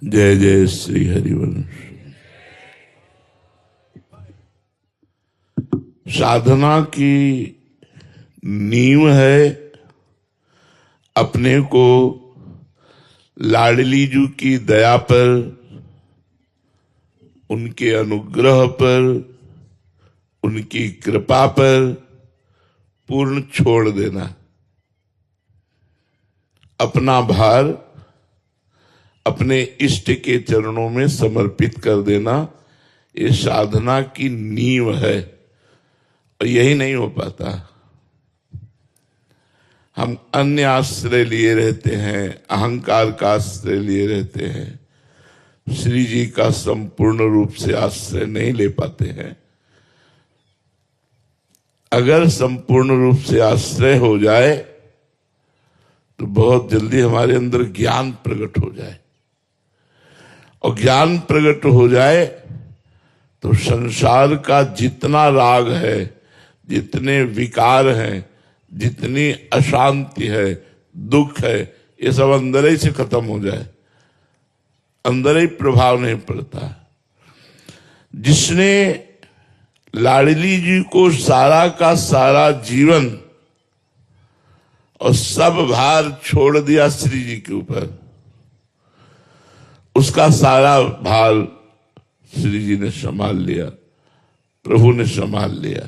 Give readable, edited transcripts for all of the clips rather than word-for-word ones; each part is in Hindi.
जय जय श्री हरिवंश। साधना की नींव है अपने को लाडली जी की दया पर, उनके अनुग्रह पर, उनकी कृपा पर पूर्ण छोड़ देना, अपना भार अपने इष्ट के चरणों में समर्पित कर देना। ये साधना की नींव है और यही नहीं हो पाता। हम अन्य आश्रय लिए रहते हैं, अहंकार का आश्रय लिए रहते हैं, श्री जी का संपूर्ण रूप से आश्रय नहीं ले पाते हैं। अगर संपूर्ण रूप से आश्रय हो जाए तो बहुत जल्दी हमारे अंदर ज्ञान प्रकट हो जाए, और ज्ञान प्रकट हो जाए तो संसार का जितना राग है, जितने विकार हैं, जितनी अशांति है, दुख है, ये सब अंदर ही से खत्म हो जाए, अंदर ही प्रभाव नहीं पड़ता। जिसने लाडली जी को सारा का सारा जीवन और सब भार छोड़ दिया श्री जी के ऊपर, उसका सारा भार श्री जी ने संभाल लिया, प्रभु ने संभाल लिया।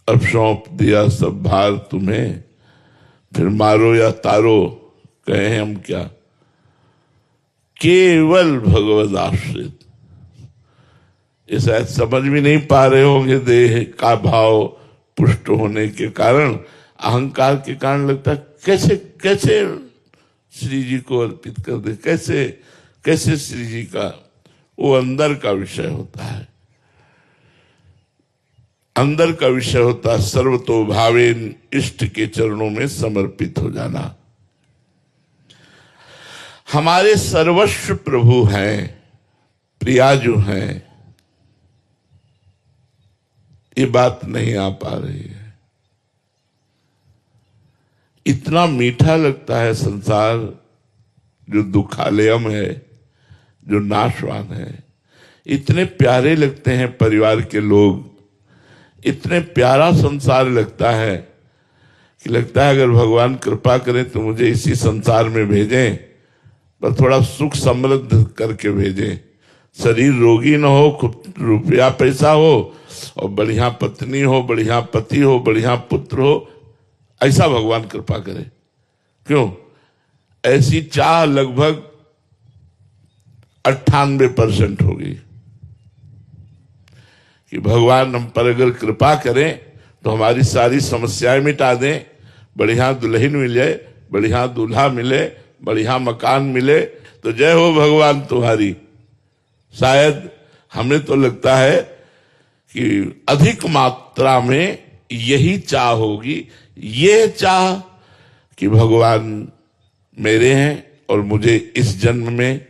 अब सौंप दिया सब भार तुम्हें, फिर मारो या तारो कहें हम क्या, केवल भगवद आश्रित। ये शायद समझ भी नहीं पा रहे होंगे, देह का भाव पुष्ट होने के कारण, अहंकार के कारण लगता है कैसे कैसे श्री जी को अर्पित कर दे, कैसे कैसे श्री जी का। वो अंदर का विषय होता है, अंदर का विषय होता है सर्वतो भावेन, इष्ट के चरणों में समर्पित हो जाना। हमारे सर्वस्व प्रभु हैं, प्रिया जो हैं, ये बात नहीं आ पा रही है। इतना मीठा लगता है संसार जो दुखालयम है, जो नाशवान है। इतने प्यारे लगते हैं परिवार के लोग, इतने प्यारा संसार लगता है कि लगता है अगर भगवान कृपा करें तो मुझे इसी संसार में भेजें, पर थोड़ा सुख समृद्ध करके भेजें। शरीर रोगी न हो, खूब रुपया पैसा हो, और बढ़िया पत्नी हो, बढ़िया पति हो, बढ़िया पुत्र हो, ऐसा भगवान कृपा करे। क्यों? ऐसी चाह लगभग 98% होगी कि भगवान हम पर अगर कृपा करें तो हमारी सारी समस्याएं मिटा दें, बढ़िया दुल्हन मिल जाए, बढ़िया दूल्हा मिले, बढ़िया मकान मिले, तो जय हो भगवान तुम्हारी। शायद हमें तो लगता है कि अधिक मात्रा में यही चाह होगी, ये चाह कि भगवान मेरे हैं और मुझे इस जन्म में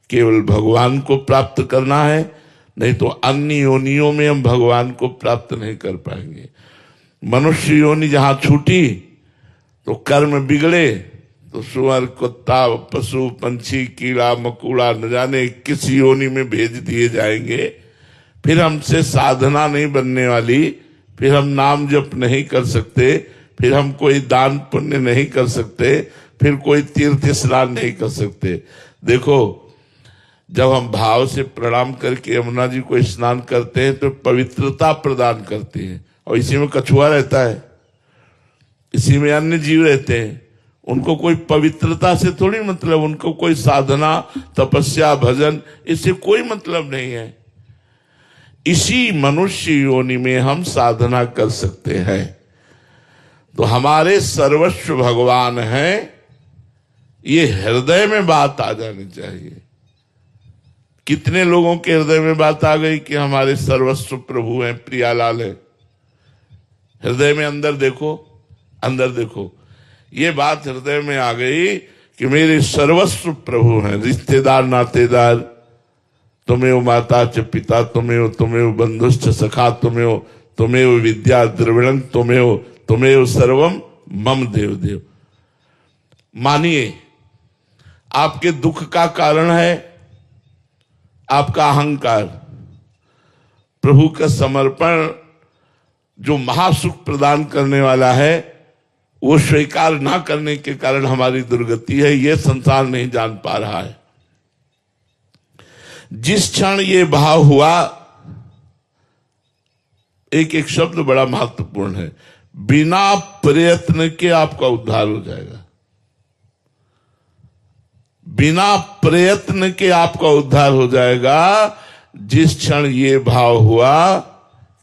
केवल भगवान को प्राप्त करना है, नहीं तो अन्य योनियों में हम भगवान को प्राप्त नहीं कर पाएंगे। मनुष्य योनि जहां छूटी तो कर्म बिगड़े, तो सुअर, कुत्ता, पशु, पंछी, कीड़ा मकोड़ा न जाने किस योनि में भेज दिए जाएंगे। फिर हमसे साधना नहीं बनने वाली, फिर हम नाम जप नहीं कर सकते, फिर हम कोई दान पुण्य नहीं कर सकते, फिर कोई तीर्थ स्नान नहीं कर सकते। देखो, जब हम भाव से प्रणाम करके यमुना जी को स्नान करते हैं तो पवित्रता प्रदान करते हैं, और इसी में कछुआ रहता है, इसी में अन्य जीव रहते हैं। उनको कोई पवित्रता से थोड़ी मतलब, उनको कोई साधना, तपस्या, भजन, इससे कोई मतलब नहीं है। इसी मनुष्य योनि में हम साधना कर सकते हैं। तो हमारे सर्वस्व भगवान हैं, ये हृदय में बात आ जानी चाहिए। कितने लोगों के हृदय में बात आ गई कि हमारे सर्वस्व प्रभु हैं, प्रियालाल है। हृदय में अंदर देखो, अंदर देखो, ये बात हृदय में आ गई कि मेरे सर्वस्व प्रभु हैं। रिश्तेदार, नातेदार, तुमेव माता च पिता, तुमेव बंधुश्च सखा, तुमेव विद्या द्रविणं, तुमेव सर्वम मम देव देव। मानिए, आपके दुख का कारण है आपका अहंकार, प्रभु का समर्पण जो महासुख प्रदान करने वाला है, वो स्वीकार ना करने के कारण हमारी दुर्गति है। ये संसार नहीं जान पा रहा है। जिस क्षण ये भाव हुआ, एक एक शब्द बड़ा महत्वपूर्ण है, बिना प्रयत्न के आपका उद्धार हो जाएगा। बिना प्रयत्न के आपका उद्धार हो जाएगा। जिस क्षण ये भाव हुआ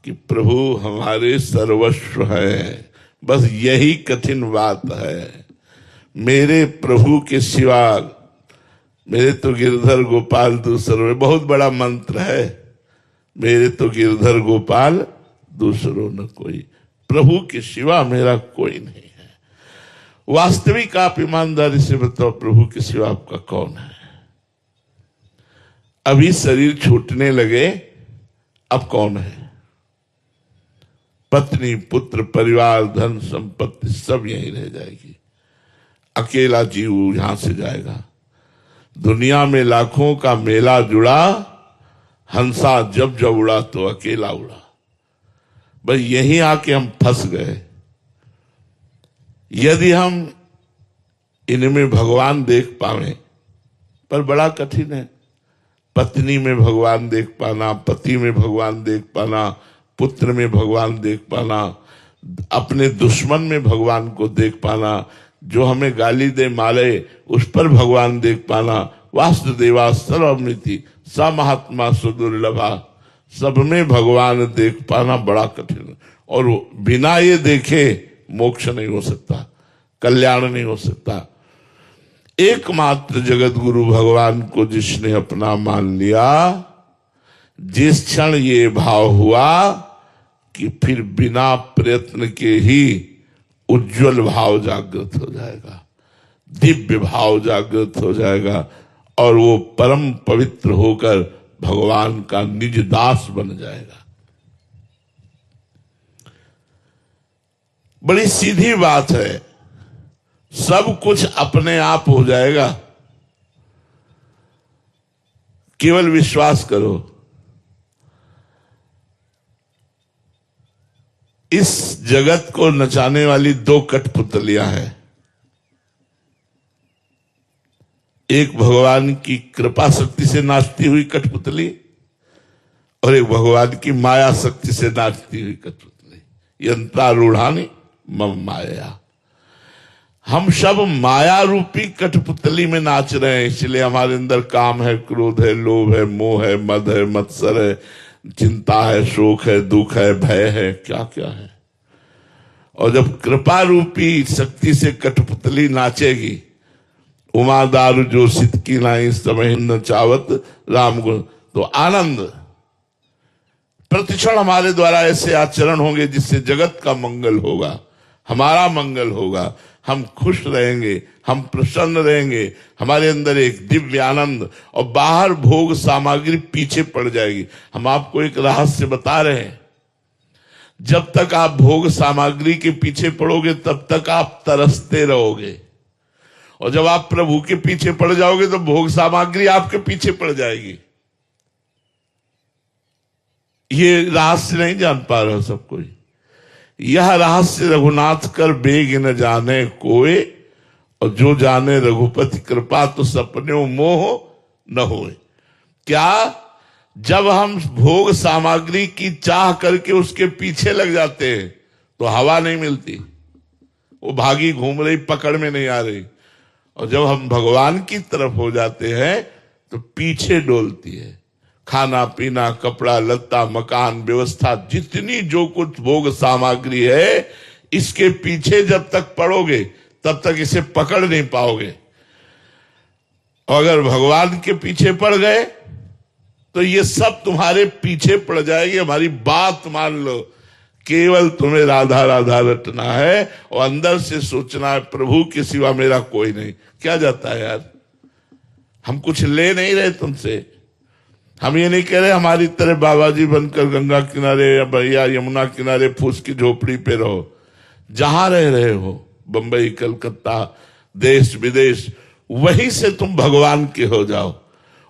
कि प्रभु हमारे सर्वस्व है, बस यही कठिन बात है। मेरे प्रभु के सिवा मेरे तो गिरधर गोपाल दूसरों, बहुत बड़ा मंत्र है, मेरे तो गिरधर गोपाल दूसरों न कोई, प्रभु के सिवा मेरा कोई नहीं है। वास्तविक आप ईमानदारी से बताओ, प्रभु के सिवा आपका कौन है? अभी शरीर छूटने लगे, अब कौन है? पत्नी, पुत्र, परिवार, धन संपत्ति सब यहीं रह जाएगी। अकेला जीव यहां से जाएगा। दुनिया में लाखों का मेला जुड़ा, हंसा जब जब उड़ा तो अकेला उड़ा। बस यहीं आके हम फंस गए। यदि हम इनमें भगवान देख पावे, पर बड़ा कठिन है। पत्नी में भगवान देख पाना, पति में भगवान देख पाना, पुत्र में भगवान देख पाना, अपने दुश्मन में भगवान को देख पाना, जो हमें गाली दे मारे उस पर भगवान देख पाना। वासुदेवा सर्वमिति स महात्मा सुदुर्लभा, सब में भगवान देख पाना बड़ा कठिन। और बिना ये देखे मोक्ष नहीं हो सकता, कल्याण नहीं हो सकता। एकमात्र जगत गुरु भगवान को जिसने अपना मान लिया, जिस क्षण ये भाव हुआ कि फिर बिना प्रयत्न के ही उज्जवल भाव जागृत हो जाएगा, दिव्य भाव जागृत हो जाएगा, और वो परम पवित्र होकर भगवान का निज दास बन जाएगा। बड़ी सीधी बात है, सब कुछ अपने आप हो जाएगा, केवल विश्वास करो। इस जगत को नचाने वाली दो कठपुतलियां हैं, एक भगवान की कृपा शक्ति से नाचती हुई कठपुतली, और एक भगवान की माया शक्ति से नाचती हुई कठपुतली। यंत्रारूढ़ानि मम माया। हम सब माया रूपी कठपुतली में नाच रहे हैं, इसलिए हमारे अंदर काम है, क्रोध है, लोभ है, मोह है, मद है, मत्सर है, चिंता है, शोक है, दुख है, भय है, क्या क्या है। और जब कृपा रूपी शक्ति से कठपुतली नाचेगी, उमादार जो सिद्धि नाई समय न चावत राम गुण, तो आनंद प्रतिक्षण हमारे द्वारा ऐसे आचरण होंगे जिससे जगत का मंगल होगा, हमारा मंगल होगा। हम खुश रहेंगे, हम प्रसन्न रहेंगे, हमारे अंदर एक दिव्य आनंद, और बाहर भोग सामग्री पीछे पड़ जाएगी। हम आपको एक रहस्य बता रहे हैं, जब तक आप भोग सामग्री के पीछे पड़ोगे तब तक आप तरसते रहोगे, और जब आप प्रभु के पीछे पड़ जाओगे तो भोग सामग्री आपके पीछे पड़ जाएगी। ये रहस्य नहीं जान पा रहा सब कोई। यह रहस्य रघुनाथ कर बेग न जाने कोई, और जो जाने रघुपति कृपा तो सपने मोह न होए। क्या? जब हम भोग सामग्री की चाह करके उसके पीछे लग जाते हैं तो हवा नहीं मिलती, वो भागी घूम रही, पकड़ में नहीं आ रही। और जब हम भगवान की तरफ हो जाते हैं तो पीछे डोलती है। खाना पीना, कपड़ा लत्ता, मकान, व्यवस्था, जितनी जो कुछ भोग सामग्री है, इसके पीछे जब तक पड़ोगे तब तक इसे पकड़ नहीं पाओगे। और अगर भगवान के पीछे पड़ गए तो ये सब तुम्हारे पीछे पड़ जाएगी। हमारी बात मान लो, केवल तुम्हें राधा राधा रटना है और अंदर से सोचना है प्रभु के सिवा मेरा कोई नहीं। क्या जाता है यार, हम कुछ ले नहीं रहे तुमसे। हम ये नहीं कह रहे हमारी तरह बाबा जी बनकर गंगा किनारे या भैया यमुना किनारे फूस की झोपड़ी पे रहो। जहां रह रहे हो, बंबई, कलकत्ता, देश विदेश, वहीं से तुम भगवान के हो जाओ।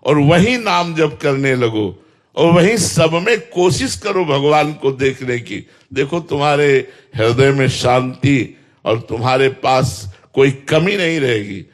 और वही नाम जप करने लगो और वही सब में कोशिश करो भगवान को देखने की। देखो तुम्हारे हृदय में शांति और तुम्हारे पास कोई कमी नहीं रहेगी।